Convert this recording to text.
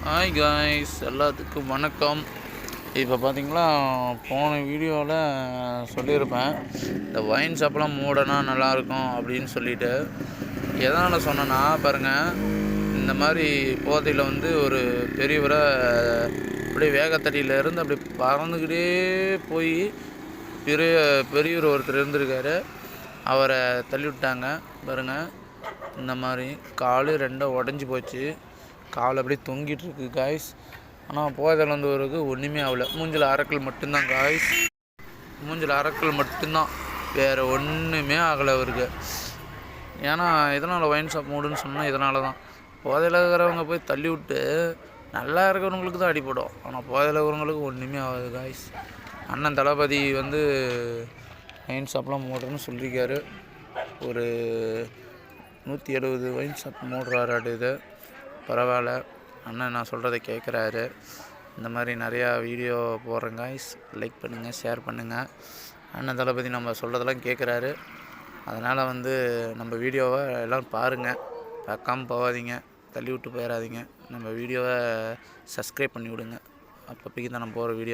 Hi guys, எல்லாத்துக்கும் வணக்கம். இப்போ பார்த்தீங்களா, போன வீடியோவில் சொல்லியிருப்பேன் இந்த ஒயின் ஷாப்லாம் மூடனா நல்லாயிருக்கும் அப்படின்னு சொல்லிட்டு. எதனால் சொன்னேன்னா பாருங்கள், இந்த மாதிரி போதையில் வந்து ஒரு பெரியவரை அப்படியே வேகத்தடியிலேருந்து அப்படி பறந்துக்கிட்டே போய் பெரியவர் ஒருத்தர் இருந்திருக்காரு. அவரை தள்ளி விட்டாங்க பாருங்கள். இந்த மாதிரி கால் ரெண்டும் உடஞ்சி போச்சு, கால் அப்படியே தொங்கிட்டு இருக்கு காய்ஸ். ஆனால் போதையில் வந்தவருக்கு ஒன்றுமே ஆகலை. மூஞ்சில் அரைக்கல் மட்டும்தான் காய்ஸ், மூஞ்சில் அரைக்கல் மட்டும்தான், வேறு ஒன்றுமே ஆகலை அவருக்கு. ஏன்னா இதனால் ஒயின் ஷாப் மூடுன்னு சொன்னால் இதனால தான். போதையில் இருக்கிறவங்க போய் தள்ளி விட்டு நல்லா இருக்கிறவங்களுக்கு தான் அடிப்படும், ஆனால் போதையில் இருக்கிறவங்களுக்கு ஒன்றுமே ஆகாது காய்ஸ். அண்ணன் தளபதி வந்து ஒயின் ஷாப்லாம் மூடுறேன்னு சொல்லியிருக்காரு. ஒரு 170 ஒயின் ஷாப் மூடுறாரு. இது பரவாயில்ல, அண்ணன் நான் சொல்கிறத கேட்குறாரு. இந்த மாதிரி நிறையா வீடியோ போடுறேன் காய்ஸ், லைக் பண்ணுங்கள், ஷேர் பண்ணுங்கள். அண்ணன் தளபதி நம்ம சொல்கிறதெல்லாம் கேட்குறாரு. அதனால் வந்து நம்ம வீடியோவை எல்லாம் பாருங்கள், பார்க்காம போகாதீங்க, தள்ளி விட்டு போயிடாதீங்க. நம்ம வீடியோவை சப்ஸ்கிரைப் பண்ணி விடுங்க, அப்பப்போக்கி தான் நம்ம போகிற வீடியோ